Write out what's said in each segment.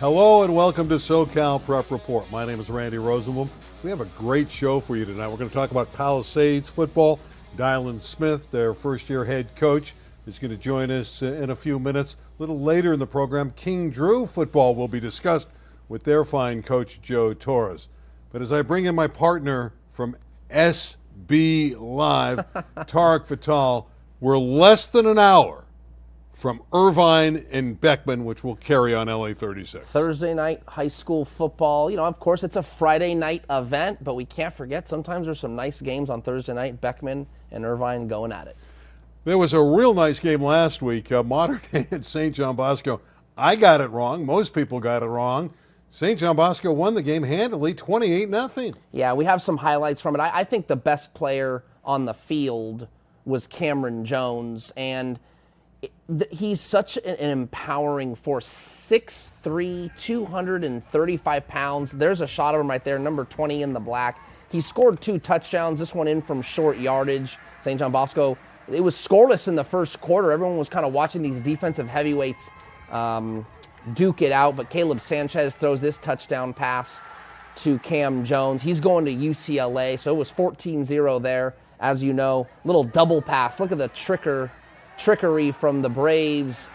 Hello and welcome to SoCal Prep Report. My name is Randy Rosenblum. We have a great show for you tonight. We're going to talk about Palisades Football. Dylen Smith, their first-year head coach, is going to join us in a few minutes. A little later in the program, King Drew Football will be discussed with their fine coach, Joe Torress. But as I bring in my partner from SB Live, Tarek Fatal, we're less than an hour from Irvine and Beckman, which will carry on LA 36. Thursday night high school football. You know, of course, it's a Friday night event, but we can't forget sometimes there's some nice games on Thursday night. Beckman and Irvine going at it. There was a real nice game last week. Modern Day at St. John Bosco. I got it wrong. Most people got it wrong. St. John Bosco won the game handily, 28-0. Yeah, we have some highlights from it. I think the best player on the field was Cameron Jones, and he's such an empowering force. 6'3", 235 pounds. There's a shot of him right there, number 20 in the black. He scored 2 touchdowns, this one in from short yardage. St. John Bosco, it was scoreless in the first quarter. Everyone was kind of watching these defensive heavyweights duke it out, but Caleb Sanchez throws this touchdown pass to Cam Jones. He's going to UCLA, so it was 14-0 there. As you know, little double pass. Look at the trickery from the Braves.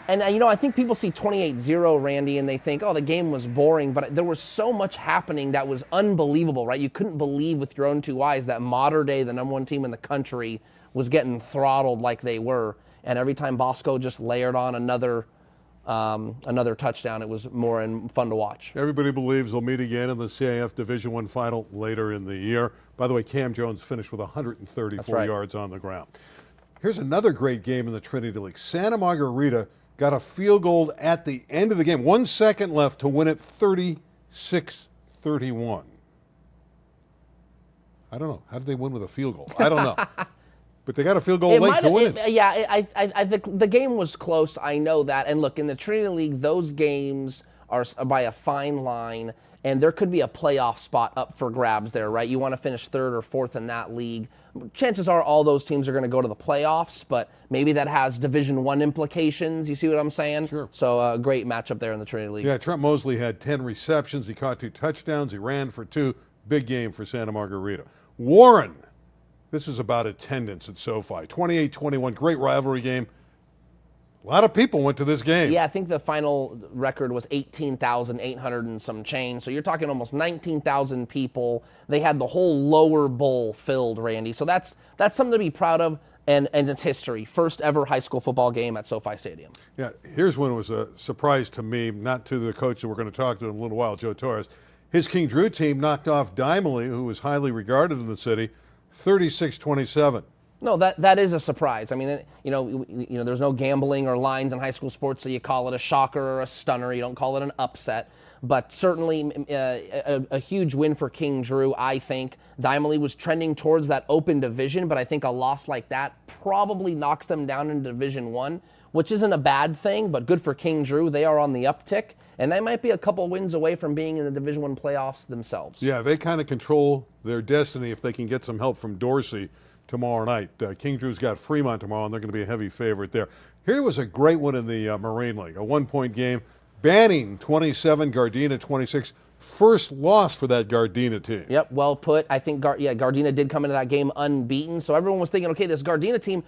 And, you know, I think people see 28-0, Randy, and they think, oh, the game was boring. But there was so much happening that was unbelievable, right? You couldn't believe with your own 2 eyes that Modern Day, the number 1 team in the country, was getting throttled like they were. And every time Bosco just layered on another touchdown, it was more fun to watch. Everybody believes they'll meet again in the CIF Division I final later in the year. By the way, Cam Jones finished with 134 yards on the ground. Here's another great game in the Trinity League. Santa Margarita got a field goal at the end of the game. 1 second left to win it 36-31. I don't know. How did they win with a field goal? I don't know. But they got a field goal late to win it. Yeah, I think the game was close. I know that. And look, in the Trinity League, those games are by a fine line, and there could be a playoff spot up for grabs there, right? You want to finish 3rd or 4th in that league. Chances are all those teams are going to go to the playoffs, but maybe that has Division I implications. You see what I'm saying? Sure. So a great matchup there in the Trinity League. Yeah, Trent Mosley had 10 receptions. He caught 2 touchdowns. He ran for 2. Big game for Santa Margarita. Warren. This is about attendance at SoFi. 28-21, great rivalry game. A lot of people went to this game. Yeah, I think the final record was 18,800 and some change. So you're talking almost 19,000 people. They had the whole lower bowl filled, Randy. So that's something to be proud of, and it's history. First ever high school football game at SoFi Stadium. Yeah, here's one that was a surprise to me, not to the coach that we're going to talk to in a little while, Joe Torress. His King Drew team knocked off Dimely, who was highly regarded in the city, 36-27. No, that is a surprise. I mean, you know, there's no gambling or lines in high school sports, so you call it a shocker or a stunner. You don't call it an upset. But certainly a huge win for King Drew, I think. Dimely was trending towards that open division, but I think a loss like that probably knocks them down into Division I, which isn't a bad thing, but good for King Drew. They are on the uptick, and they might be a couple wins away from being in the Division I playoffs themselves. Yeah, they kind of control their destiny if they can get some help from Dorsey tomorrow night. King Drew's got Fremont tomorrow, and they're going to be a heavy favorite there. Here was a great one in the Marine League, a 1-point game. Banning 27, Gardena 26. First loss for that Gardena team. Yep, well put. I think Gardena did come into that game unbeaten, so everyone was thinking, okay, this Gardena team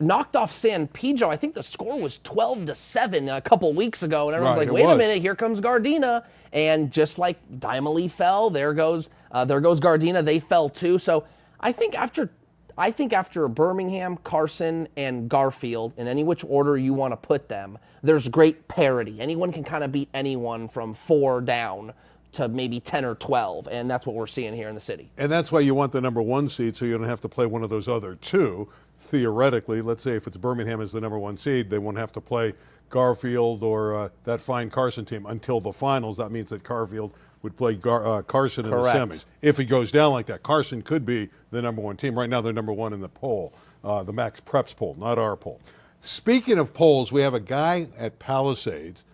knocked off San Pedro. I think the score was 12-7 a couple weeks ago, and everyone's like, wait a minute, here comes Gardena. And just like Dimely fell, there goes Gardena. They fell too. So I think after Birmingham, Carson, and Garfield, in any which order you want to put them, there's great parity. Anyone can kind of beat anyone from 4 down to maybe 10 or 12, and that's what we're seeing here in the city. And that's why you want the number 1 seed, so you don't have to play one of those other 2. Theoretically, let's say if it's Birmingham as the number 1 seed, they won't have to play Garfield or that fine Carson team until the finals. That means that Garfield would play Carson in the semis. If it goes down like that, Carson could be the number 1 team. Right now, they're number 1 in the poll, the Max Preps poll, not our poll. Speaking of polls, we have a guy at Palisades,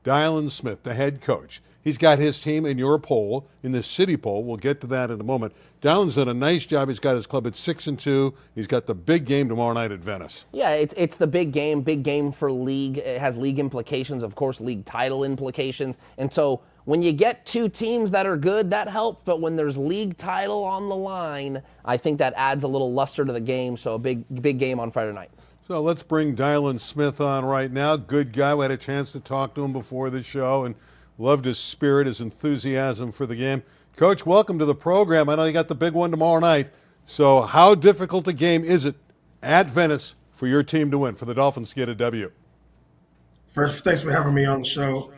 Dylen Smith, the head coach. He's got his team in your poll, in the city poll. We'll get to that in a moment. Dylen's done a nice job. He's got his club at 6-2. He's got the big game tomorrow night at Venice. Yeah, it's the big game for league. It has league implications, of course, league title implications. And so when you get two teams that are good, that helps. But when there's league title on the line, I think that adds a little luster to the game. So a big game on Friday night. So let's bring Dylen Smith on right now. Good guy. We had a chance to talk to him before the show and loved his spirit, his enthusiasm for the game. Coach, welcome to the program. I know you got the big one tomorrow night. So how difficult a game is it at Venice for your team to win, for the Dolphins to get a W? First, thanks for having me on the show.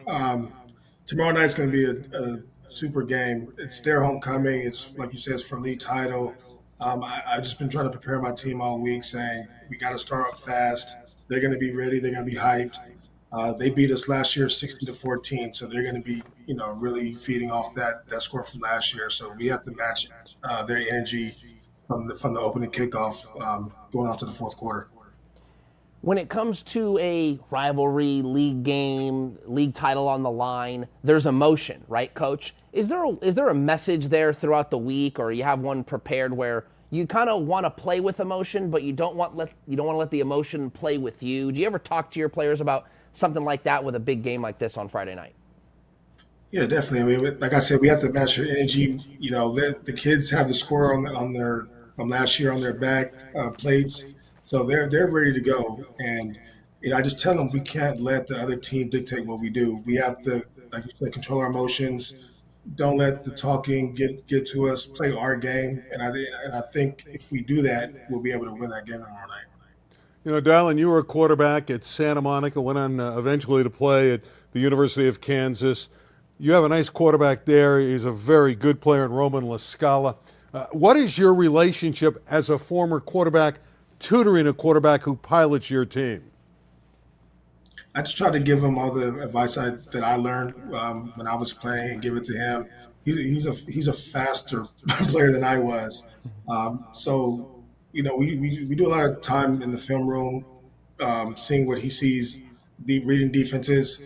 Tomorrow night's going to be a super game. It's their homecoming. It's, like you said, it's for league title. I've just been trying to prepare my team all week, saying we got to start off fast. They're going to be ready. They're going to be hyped. They beat us last year 16-14, so they're going to be, really feeding off that score from last year. So we have to match their energy from the opening kickoff going on to the fourth quarter. When it comes to a rivalry, league game, league title on the line, there's emotion, right, Coach? Is there a message there throughout the week, or you have one prepared where you kind of want to play with emotion, but you don't want to let the emotion play with you? Do you ever talk to your players about something like that with a big game like this on Friday night? Yeah, definitely. I mean, like I said, we have to match their energy. The kids have the score on their from last year on their back plates. So they're ready to go, and I just tell them we can't let the other team dictate what we do. We have to, like you said, control our emotions. Don't let the talking get to us. Play our game, and I think if we do that, we'll be able to win that game tomorrow night. Dylen, you were a quarterback at Santa Monica, went on eventually to play at the University of Kansas. You have a nice quarterback there. He's a very good player in Roman La Scala. What is your relationship as a former quarterback tutoring a quarterback who pilots your team? I just try to give him all the advice that I learned when I was playing and give it to him. He's a faster player than I was. So we do a lot of time in the film room, seeing what he sees, reading defenses,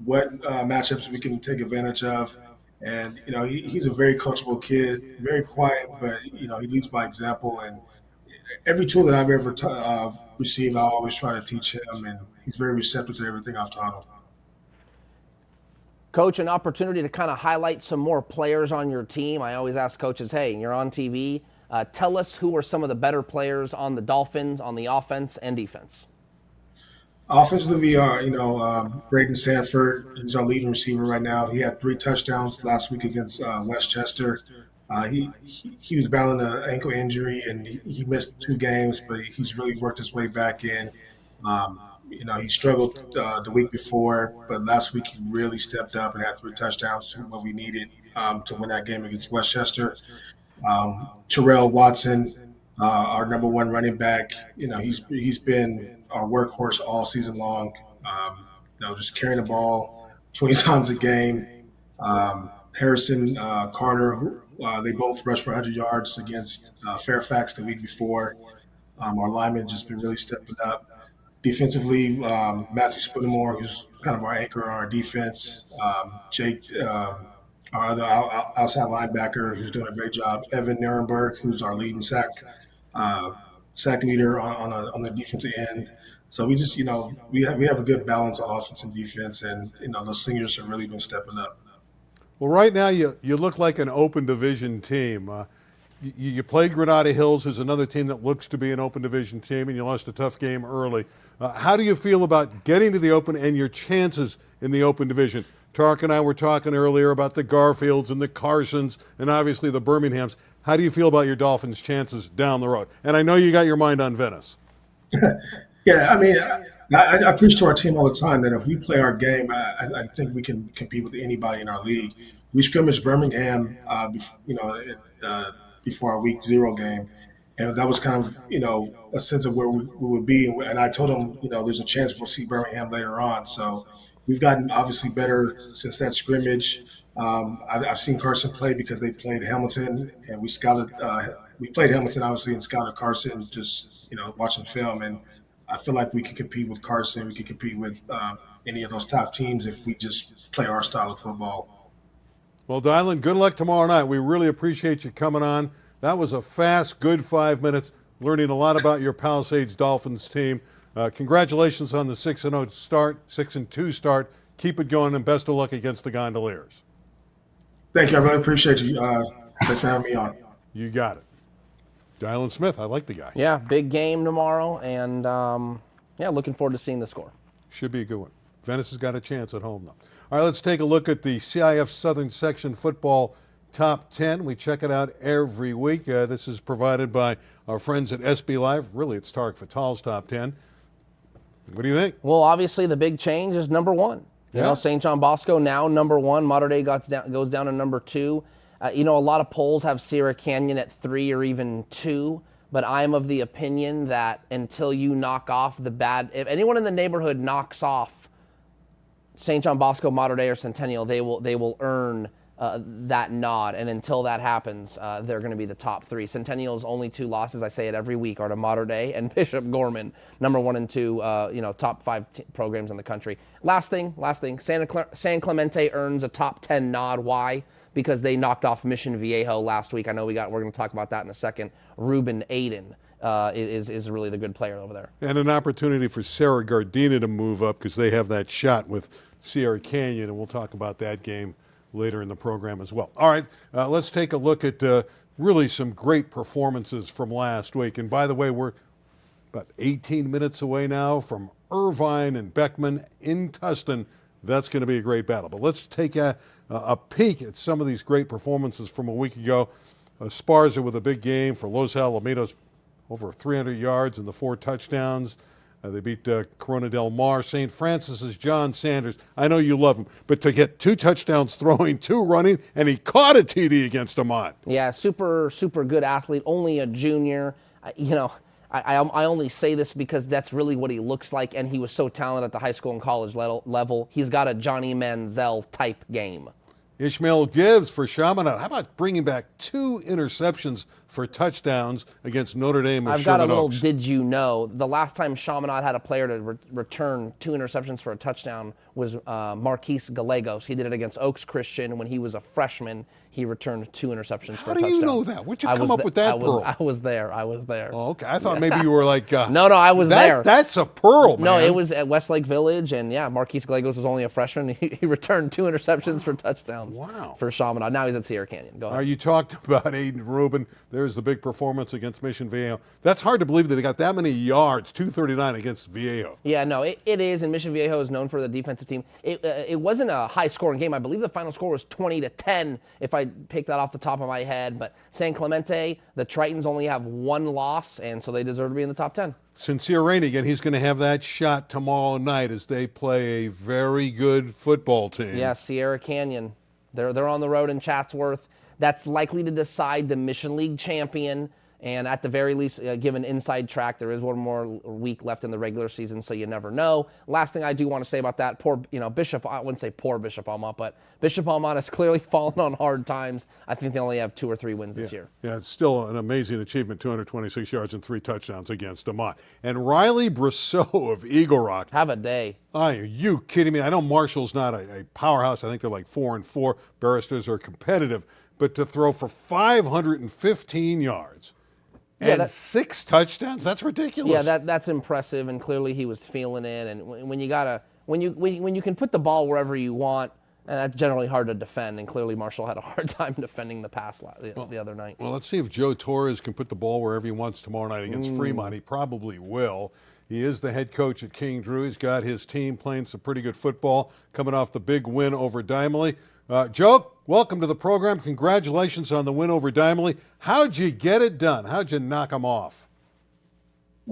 what matchups we can take advantage of. And he's a very coachable kid, very quiet, but he leads by example. And every tool that I've ever received, I always try to teach him, and he's very receptive to everything I've taught him. Coach, an opportunity to kind of highlight some more players on your team. I always ask coaches, hey, you're on TV. Tell us who are some of the better players on the Dolphins, on the offense and defense. Offensively, Braden Sanford, he's our leading receiver right now. He had 3 touchdowns last week against Westchester. He was battling an ankle injury, and he missed 2 games, but he's really worked his way back in. He struggled the week before, but last week he really stepped up and had 3 touchdowns, what we needed to win that game against Westchester. Terrell Watson, our number 1 running back, he's been our workhorse all season long. Just carrying the ball 20 times a game. Harrison Carter, they both rushed for 100 yards against Fairfax the week before. Our linemen just been really stepping up. Defensively, Matthew Spudamore, who's kind of our anchor on our defense. Jake, our other outside linebacker, who's doing a great job. Evan Nuremberg, who's our leading sack leader on the defensive end. So we just, we have a good balance on offense and defense, and those seniors have really been stepping up. Well, right now you look like an open division team. You played Granada Hills, who's another team that looks to be an open division team, and you lost a tough game early. How do you feel about getting to the open and your chances in the open division? Tarek and I were talking earlier about the Garfields and the Carsons and obviously the Birminghams. How do you feel about your Dolphins' chances down the road? And I know you got your mind on Venice. Yeah, I mean, I preach to our team all the time that if we play our game, I think we can compete with anybody in our league. We scrimmaged Birmingham, before our week 0 game, and that was kind of a sense of where we would be. And I told them, there's a chance we'll see Birmingham later on. So we've gotten obviously better since that scrimmage. I've seen Carson play because they played Hamilton, and we scouted. We played Hamilton obviously and scouted Carson, just watching film, and I feel like we can compete with Carson. We can compete with any of those top teams if we just play our style of football. Well, Dylen, good luck tomorrow night. We really appreciate you coming on. That was a fast, good 5 minutes, learning a lot about your Palisades Dolphins team. Congratulations on the 6-0 start, 6-2 start. Keep it going, and best of luck against the Gondoliers. Thank you. I really appreciate you. Thanks for having me on. You got it. Dylen Smith, I like the guy. Yeah, big game tomorrow, and looking forward to seeing the score. Should be a good one. Venice has got a chance at home, though. All right, let's take a look at the CIF Southern Section Football Top 10. We check it out every week. This is provided by our friends at SB Live. Really, it's Tarek Fatal's Top 10. What do you think? Well, obviously, the big change is number one. You know, St. John Bosco now number one. Mater Dei goes down to number two. A lot of polls have Sierra Canyon at 3 or even 2. But I'm of the opinion that until you knock off if anyone in the neighborhood knocks off St. John Bosco, Mater Dei, or Centennial, they will earn that nod. And until that happens, they're going to be the top 3. Centennial's only 2 losses, I say it every week, are to Mater Dei and Bishop Gorman, number 1 and 2, top 5 programs in the country. Last thing, San Clemente earns a top 10 nod. Why? Because they knocked off Mission Viejo last week. I know we're going to talk about that in a second. Ruben Aiden is really the good player over there. And an opportunity for Sarah Gardena to move up because they have that shot with Sierra Canyon, and we'll talk about that game later in the program as well. All right, let's take a look at really some great performances from last week. And by the way, we're about 18 minutes away now from Irvine and Beckman in Tustin. That's going to be a great battle. But let's take a peek at some of these great performances from a week ago. Esparza with a big game for Los Alamitos, over 300 yards and the 4 touchdowns. They beat Corona Del Mar. St. Francis's John Sanders. I know you love him, but to get 2 touchdowns throwing, 2 running, and he caught a TD against Amont. Yeah, super, super good athlete, only a junior. I only say this because that's really what he looks like, and he was so talented at the high school and college level. He's got a Johnny Manziel type game. Ishmael Gibbs for Chaminade. How about bringing back 2 interceptions for touchdowns against Notre Dame of I've got a Sherman little Oaks? did you know. The last time Chaminade had a player to return 2 interceptions for a touchdown was Marquise Gallegos. He did it against Oaks Christian when he was a freshman. He returned 2 interceptions for a touchdown. How do you know that? Where'd you come up with that pearl? I was there. Oh, okay. I thought maybe you were like... No, I was there. That's a pearl, man. No, it was at Westlake Village, and Marquise Gallegos was only a freshman. He returned 2 interceptions for touchdowns. Wow. For Chaminade. Now he's at Sierra Canyon. Go ahead. You talked about Aiden Rubin. There's the big performance against Mission Viejo. That's hard to believe that he got that many yards, 239 against Viejo. Yeah, no, it is, and Mission Viejo is known for the defensive team. It wasn't a high-scoring game. I believe the final score was 20-10, if I pick that off the top of my head. But San Clemente, the Tritons only have 1 loss, and so they deserve to be in the top 10. Sincere Rainey, again, he's going to have that shot tomorrow night as they play a very good football team. Yeah, Sierra Canyon. They're on the road in Chatsworth. That's likely to decide the Mission League champion. And at the very least, give an inside track. There is 1 more week left in the regular season, so you never know. Last thing I do want to say about that, Bishop, I wouldn't say poor Bishop Almont, but Bishop Almont has clearly fallen on hard times. I think they only have 2 or 3 wins this year. Yeah, it's still an amazing achievement, 226 yards and 3 touchdowns against Amont. And Riley Brosseau of Eagle Rock. Have a day. Are you kidding me? I know Marshall's not a powerhouse. I think they're like 4-4. Barristers are competitive. But to throw for 515 yards and 6 touchdowns, that's ridiculous. Yeah, that's impressive, and clearly he was feeling it. And when you can put the ball wherever you want, and that's generally hard to defend. And clearly Marshall had a hard time defending the pass the other night. Well, let's see if Joe Torress can put the ball wherever he wants tomorrow night against Fremont. He probably will. He is the head coach at King Drew. He's got his team playing some pretty good football, coming off the big win over Dimely. Joe, welcome to the program. Congratulations on the win over Dimely. How'd you get it done? How'd you knock them off?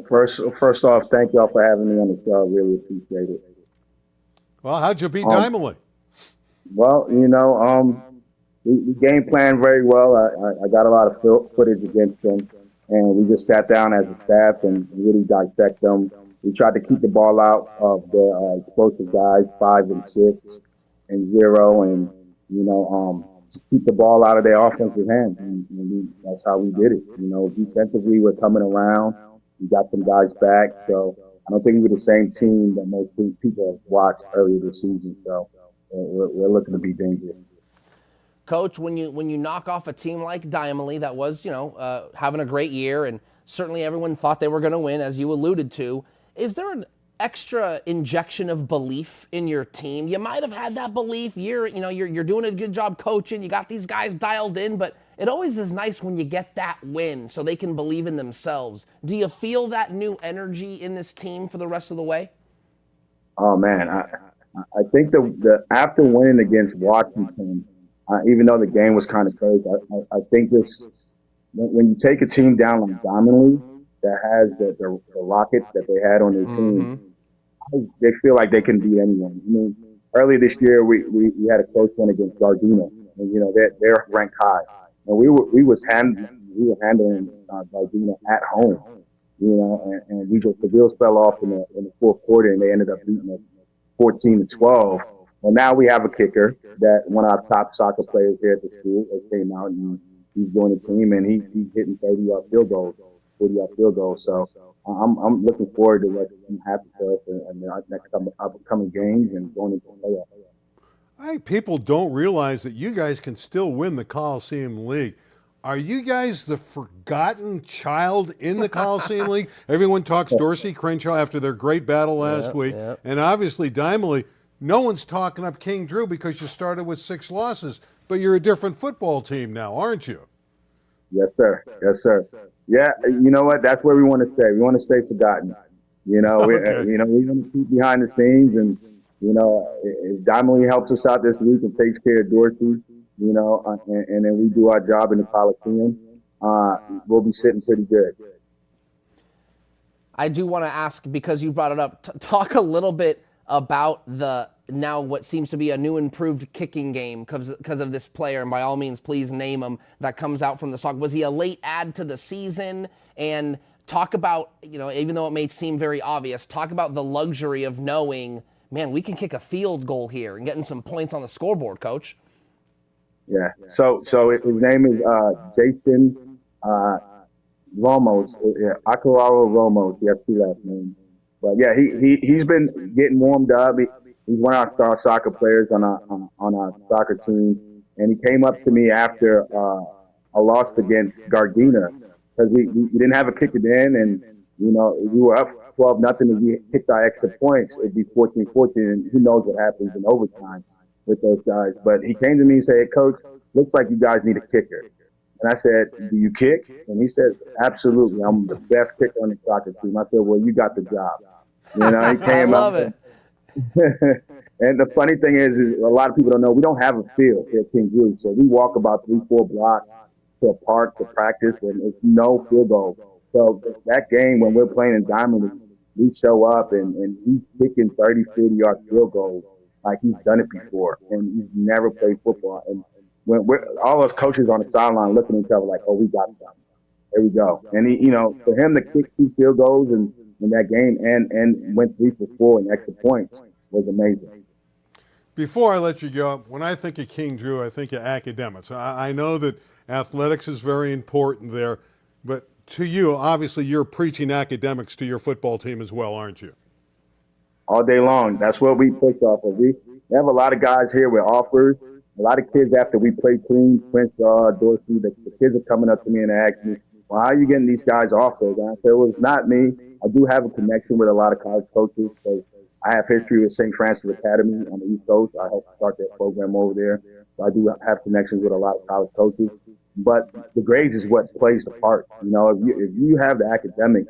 First off, thank y'all for having me on the show. I really appreciate it. Well, how'd you beat Dimely? Well, we game planned very well. I got a lot of footage against them, and we just sat down as a staff and really dissect them. We tried to keep the ball out of the explosive guys, 5 and 6 and 0, and just keep the ball out of their offensive hands, and that's how we did it. Defensively, we're coming around. We got some guys back, so I don't think we're the same team that most people have watched earlier this season. So we're looking to be dangerous. Coach, when you knock off a team like Dylen that was, having a great year, and certainly everyone thought they were going to win, as you alluded to, is there an extra injection of belief in your team? You might have had that belief. You're doing a good job coaching. You got these guys dialed in, but it always is nice when you get that win so they can believe in themselves. Do you feel that new energy in this team for the rest of the way? Oh man, I think the after winning against Washington. Even though the game was kind of close, I think just when you take a team down like Dominantly that has the rockets that they had on their team, they feel like they can beat anyone. I mean, earlier this year we had a close one against Gardena, and they're ranked high, and we were handling Gardena at home, and the wheels fell off in the fourth quarter, and they ended up beating us 14-12. Well, now we have a kicker that one of our top soccer players here at the school came out, and he's joined the team, and he's hitting 30-yard field goals, 40-yard field goals. So I'm looking forward to what happens for us in the next upcoming games and going into the playoffs. I think people don't realize that you guys can still win the Coliseum League. Are you guys the forgotten child in the Coliseum League? Everyone talks Dorsey, Crenshaw after their great battle last week, and obviously Dylen. No one's talking up King Drew because you started with 6 losses, but you're a different football team now, aren't you? Yes, sir. Yes, sir. Yeah, you know what? That's where we want to stay. We want to stay forgotten. We want to keep behind the scenes, and if Dylen helps us out this week and takes care of Dorsey, and then we do our job in the Coliseum, we'll be sitting pretty good. I do want to ask, because you brought it up, talk a little bit about now what seems to be a new improved kicking game because of this player, and by all means, please name him, that comes out from the SoCal. Was he a late add to the season? And talk about, even though it may seem very obvious, talk about the luxury of knowing, man, we can kick a field goal here and getting some points on the scoreboard, Coach. Yeah. So his name is Jason Ramos. Acararo Ramos. He has 2 last names. But yeah, he's been getting warmed up. He's one of our star soccer players on our soccer team, and he came up to me after a loss against Gardena because we didn't have a kicker then, and we were up 12-0, and we kicked our extra points. It'd be 14-14, and who knows what happens in overtime with those guys. But he came to me and said, "Hey, Coach, looks like you guys need a kicker." And I said, "Do you kick?" And he says, "Absolutely. I'm the best kicker on the soccer team." I said, "Well, you got the job." He came I love it. And the funny thing is a lot of people don't know we don't have a field here at King Drew. So we walk about 3-4 blocks to a park to practice, and it's no field goal. So that game, when we're playing in Diamond, we show up and he's kicking 30, 50-yard field goals like he's done it before, and he's never played football. And when all us coaches on the sideline looking at each other like, "Oh, we got something. There we go." And he, for him to kick 2 field goals in that game and went 3 for 4 in extra points was amazing. Before I let you go, when I think of King Drew, I think of academics. I know that athletics is very important there, but to you, obviously, you're preaching academics to your football team as well, aren't you? All day long. That's what we push off of. We have a lot of guys here with offers. A lot of kids after we play teams, Crenshaw, Dorsey, the kids are coming up to me and asking me, "Well, how are you getting these guys offers?" And I said, "Well, it's not me. I do have a connection with a lot of college coaches. So I have history with St. Francis Academy on the East Coast. I helped start that program over there. So I do have connections with a lot of college coaches. But the grades is what plays the part. If you have the academic,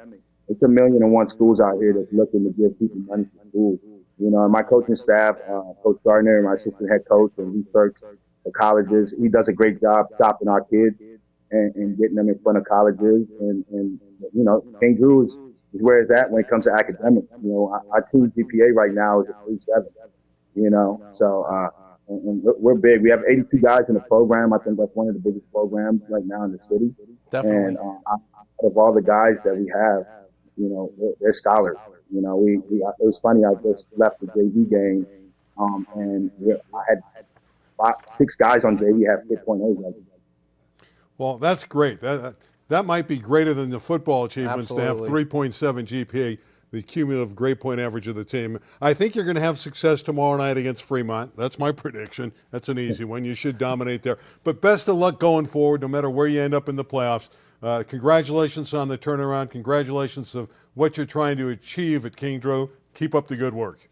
it's 1,000,001 schools out here that's looking to give people money for school. And my coaching staff, Coach Gardner, my assistant head coach, and research the colleges. He does a great job shopping our kids and getting them in front of colleges. And King Drew is where it's at when it comes to academics. Our team GPA right now is a 3.7. So and we're big. We have 82 guys in the program. I think that's one of the biggest programs right now in the city. Definitely. And out of all the guys that we have, they're scholars. It was funny. I just left the JV game, and I had 6 guys on JV have 4.8. Well, that's great. That might be greater than the football achievements to have 3.7 GPA the cumulative grade point average of the team. I think you're going to have success tomorrow night against Fremont. That's my prediction. That's an easy one. You should dominate there. But best of luck going forward, no matter where you end up in the playoffs. Congratulations on the turnaround. Congratulations of what you're trying to achieve at King Drew. Keep up the good work.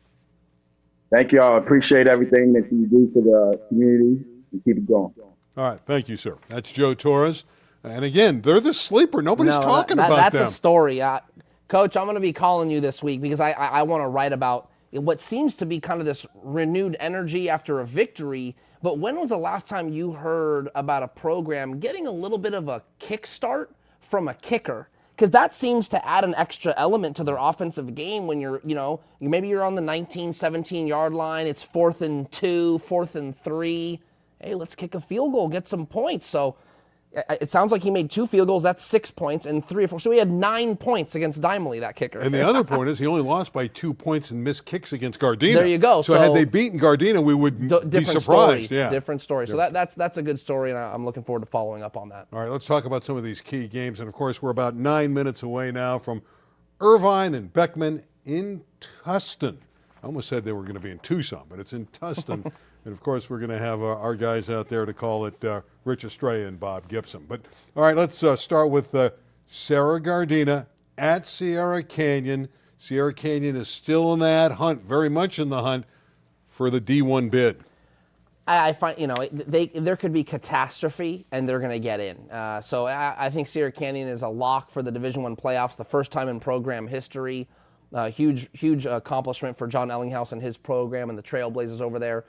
Thank you all. Appreciate everything that you do for the community, and keep it going. All right. Thank you, sir. That's Joe Torress. And again, they're the sleeper. Nobody's talking about that's them. That's a story. Coach, I'm going to be calling you this week because I want to write about what seems to be kind of this renewed energy after a victory. But when was the last time you heard about a program getting a little bit of a kickstart from a kicker? Because that seems to add an extra element to their offensive game when maybe you're on the 19, 17-yard line. It's 4th and 2, 4th and 3. Hey, let's kick a field goal, get some points. So it sounds like he made 2 field goals. That's 6 points, and 3 or 4. So he had 9 points against Dylen, that kicker. And the other point is he only lost by 2 points and missed kicks against Gardena. There you go. So had they beaten Gardena, we would be surprised. Story. Yeah. Different story. So that's a good story, and I'm looking forward to following up on that. All right, let's talk about some of these key games. And, of course, we're about 9 minutes away now from Irvine and Beckman in Tustin. I almost said they were going to be in Tucson, but it's in Tustin. And, of course, we're going to have our guys out there to call it Rich Estrella and Bob Gibson. But, all right, let's start with Sarah Gardena at Sierra Canyon. Sierra Canyon is still in that hunt, very much in the hunt for the D1 bid. I find, there could be catastrophe, and they're going to get in. So I think Sierra Canyon is a lock for the Division I playoffs, the first time in program history. Huge accomplishment for John Ellinghaus and his program and the Trailblazers over there.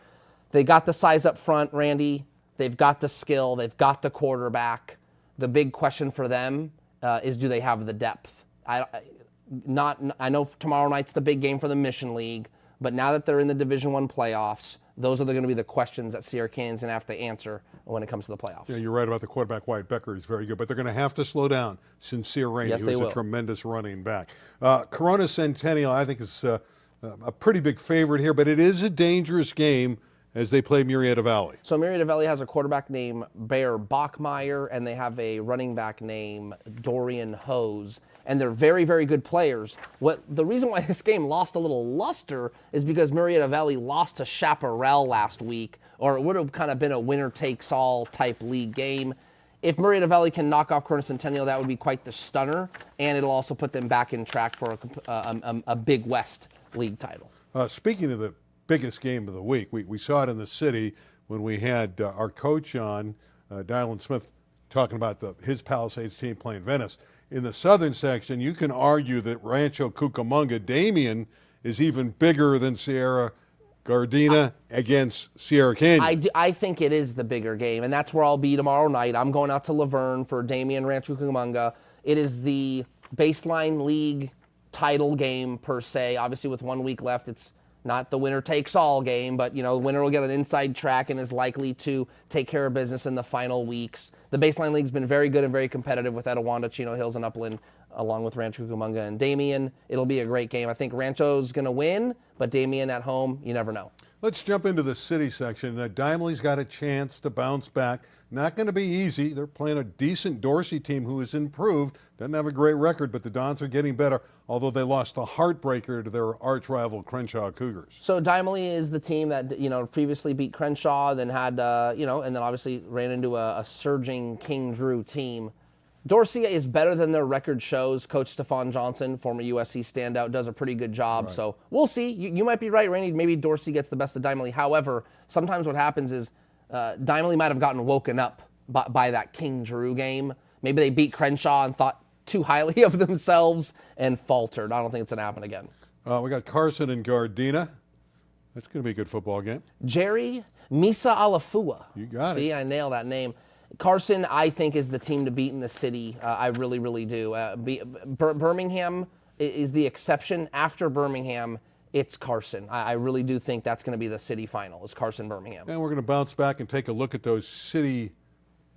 They got the size up front, Randy. They've got the skill. They've got the quarterback. The big question for them is, do they have the depth? I know tomorrow night's the big game for the Mission League, but now that they're in the Division I playoffs, those are going to be the questions that Sierra Canyon's going to have to answer when it comes to the playoffs. Yeah, you're right about the quarterback. Wyatt Becker is very good, but they're going to have to slow down Sincere Rainey, yes, who's a tremendous running back. Corona Centennial, I think, is a pretty big favorite here, but it is a dangerous game as they play Murrieta Valley. So Murrieta Valley has a quarterback named Bear Bachmeyer, and they have a running back named Dorian Hose, and they're very, very good players. The reason why this game lost a little luster is because Murrieta Valley lost to Chaparral last week, or it would have kind of been a winner-takes-all type league game. If Murrieta Valley can knock off Corona Centennial, that would be quite the stunner, and it'll also put them back in track for a Big West league title. Speaking of the biggest game of the week, we saw it in the city when we had our coach on, Dylen Smith, talking about his Palisades team playing Venice. In the southern section, you can argue that Rancho Cucamonga, Damien, is even bigger than Sierra Gardena against Sierra Canyon. I think it is the bigger game, and that's where I'll be tomorrow night. I'm going out to Laverne for Damien Rancho Cucamonga. It is the baseline league title game per se. Obviously, with 1 week left, it's not the winner-takes-all game, but, the winner will get an inside track and is likely to take care of business in the final weeks. The Baseline League's been very good and very competitive with Etowanda, Chino Hills, and Upland, along with Rancho Cucamonga and Damien. It'll be a great game. I think Rancho's going to win, but Damien at home, you never know. Let's jump into the city section. Dimley's got a chance to bounce back. Not going to be easy. They're playing a decent Dorsey team who has improved. Doesn't have a great record, but the Dons are getting better, although they lost a heartbreaker to their arch rival Crenshaw Cougars. So Dimley is the team that, previously beat Crenshaw, then had, and then obviously ran into a surging King Drew team. Dorsey is better than their record shows. Coach Stephon Johnson, former USC standout, does a pretty good job. Right. So we'll see. You might be right, Randy. Maybe Dorsey gets the best of Dimley. However, sometimes what happens is Dimley might have gotten woken up by that King Drew game. Maybe they beat Crenshaw and thought too highly of themselves and faltered. I don't think it's going to happen again. We got Carson and Gardena. That's going to be a good football game. Jerry Misa Alafua. You got it. See, I nailed that name. Carson, I think, is the team to beat in the city. I really, really do. Birmingham is the exception. After Birmingham, it's Carson. I really do think that's going to be the city final, is Carson-Birmingham. And we're going to bounce back and take a look at those city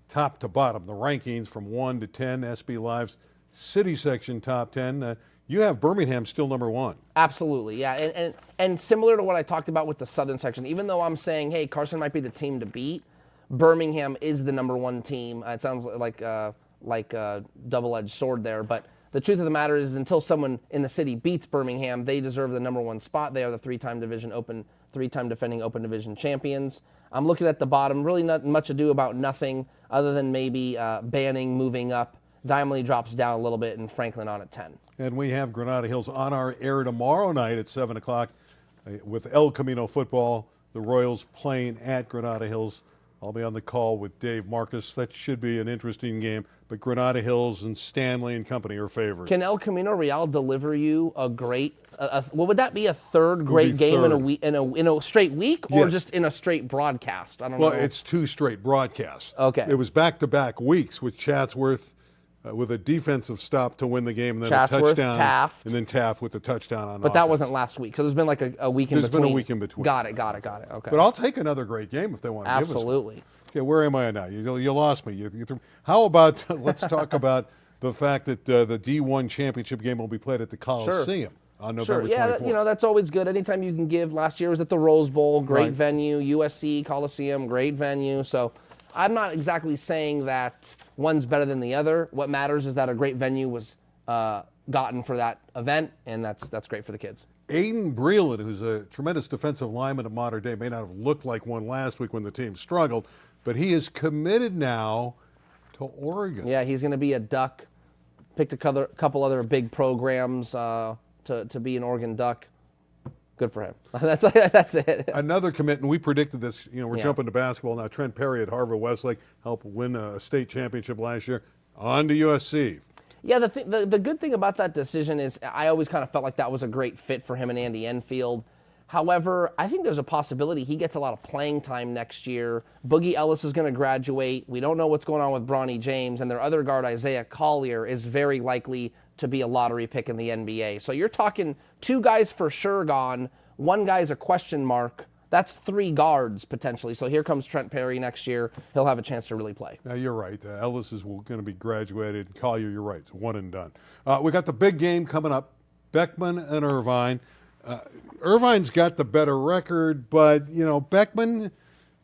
top to bottom, the rankings from 1 to 10, SB Live's city section top 10. You have Birmingham still number 1. Absolutely, yeah. And similar to what I talked about with the southern section, even though I'm saying, hey, Carson might be the team to beat, Birmingham is the number 1 team. It sounds like a double-edged sword there, but the truth of the matter is, until someone in the city beats Birmingham, they deserve the number 1 spot. They are the three-time defending Open Division champions. I'm looking at the bottom, really not much ado about nothing other than maybe Banning moving up. Diamond drops down a little bit, and Franklin on at 10. And we have Granada Hills on our air tomorrow night at 7 o'clock with El Camino football. The Royals playing at Granada Hills. I'll be on the call with Dave Marcus. That should be an interesting game. But Granada Hills and Stanley and company are favored. Can El Camino Real deliver you a great? What would that be? A third great game in a week, in a straight week, or Yes. just in a straight broadcast? I don't know. Well, it's 2 straight broadcasts. Okay. It was back-to-back weeks with Chatsworth with a defensive stop to win the game, and then Chatsworth, a touchdown, Taft. and then Taft with the touchdown on But that offense. wasn't last week, so there's been like a week in There's between. been a week in between. Got it. Okay. But I'll take another great game if they want to give us one. Absolutely. Okay, where am I now? You lost me. How about let's talk about the fact that the D1 championship game will be played at the Coliseum on November 24th. Yeah, that's always good. Anytime you can give. Last year was at the Rose Bowl, great Right. venue. USC Coliseum, great venue. So I'm not exactly saying that one's better than the other. What matters is that a great venue was gotten for that event, and that's great for the kids. Aiden Breland, who's a tremendous defensive lineman of modern day, may not have looked like one last week when the team struggled, but he is committed now to Oregon. Yeah, he's going to be a Duck. Picked a couple other big programs to be an Oregon Duck. Good for him. That's it. Another commit, and we predicted this. We're Yeah. jumping to basketball now. Trent Perry at Harvard Westlake helped win a state championship last year. On to USC. Yeah, the good thing about that decision is I always kind of felt like that was a great fit for him and Andy Enfield. However, I think there's a possibility he gets a lot of playing time next year. Boogie Ellis is going to graduate. We don't know what's going on with Bronny James, and their other guard, Isaiah Collier, is very likely to be a lottery pick in the NBA. So you're talking 2 guys for sure gone. 1 guy's a question mark. That's 3 guards potentially. So here comes Trent Perry next year. He'll have a chance to really play. Now, you're right. Ellis is going to be graduated. Collier, you're right. It's one and done. We got the big game coming up. Beckman and Irvine. Irvine's got the better record, but, Beckman,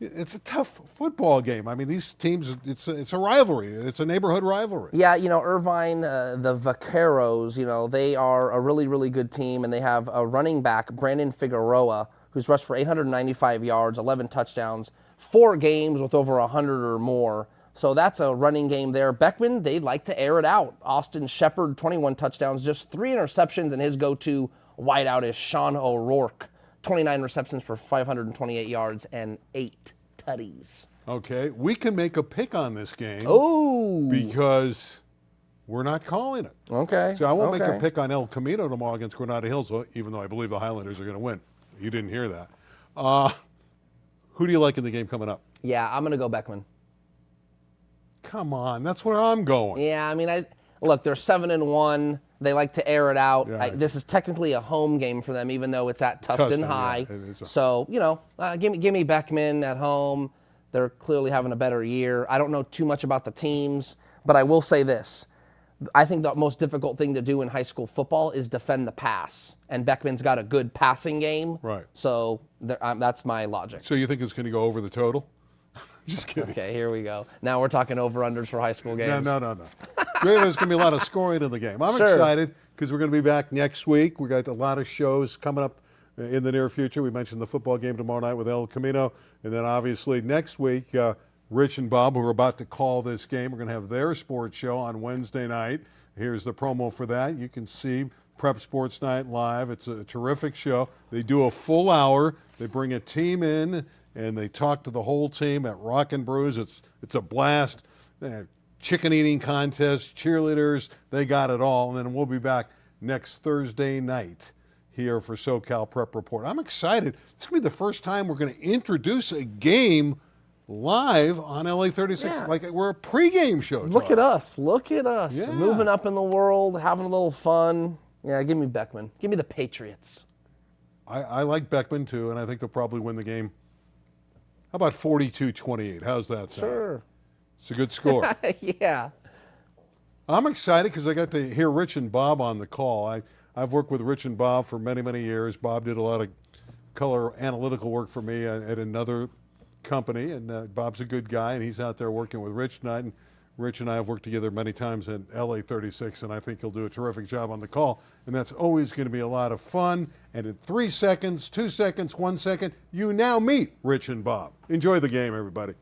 it's a tough football game. I mean, these teams, it's a rivalry. It's a neighborhood rivalry. Yeah, Irvine, the Vaqueros, they are a really, really good team, and they have a running back, Brandon Figueroa, who's rushed for 895 yards, 11 touchdowns, 4 games with over 100 or more. So that's a running game there. Beckman, they like to air it out. Austin Shepard, 21 touchdowns, just 3 interceptions, and his go-to wideout is Sean O'Rourke, 29 receptions for 528 yards and 8 tutties. Okay, we can make a pick on this game. Oh, Because we're not calling it. okay. So I won't make a pick on El Camino tomorrow against Granada Hills, even though I believe the Highlanders are going to win. You didn't hear that. Who do you like in the game coming up? Yeah, I'm going to go Beckman. Come on, that's where I'm going. Yeah, I mean, look, they're 7-1. They like to air it out. Yeah. This is technically a home game for them, even though it's at Tustin Tustin, High. yeah, it is. So, give me Beckman at home. They're clearly having a better year. I don't know too much about the teams, but I will say this. I think the most difficult thing to do in high school football is defend the pass. And Beckman's got a good passing game. Right. So that's my logic. So you think it's going to go over the total? Just kidding. Okay, here we go. Now we're talking over-unders for high school games. No. There's going to be a lot of scoring in the game. I'm Sure. excited because we're going to be back next week. We got a lot of shows coming up in the near future. We mentioned the football game tomorrow night with El Camino. And then obviously next week, Rich and Bob, who are about to call this game, we're going to have their sports show on Wednesday night. Here's the promo for that. You can see Prep Sports Night live. It's a terrific show. They do a full hour. They bring a team in, and they talk to the whole team at Rock and Brews. It's a blast. They have chicken eating contests, cheerleaders. They got it all. And then we'll be back next Thursday night here for SoCal Prep Report. I'm excited. It's going to be the first time we're going to introduce a game live on LA 36. Yeah. Like we're a pregame show. Look at us. Yeah. Moving up in the world, having a little fun. Yeah, give me Beckman. Give me the Patriots. I like Beckman too, and I think they'll probably win the game. How about 42-28? How's that sound? Sure. It's a good score. Yeah. I'm excited because I got to hear Rich and Bob on the call. I've worked with Rich and Bob for many, many years. Bob did a lot of color analytical work for me at another company, and Bob's a good guy, and he's out there working with Rich tonight. And Rich and I have worked together many times in LA 36, and I think he'll do a terrific job on the call. And that's always going to be a lot of fun. And in 3 seconds, 2 seconds, 1 second, you now meet Rich and Bob. Enjoy the game, everybody.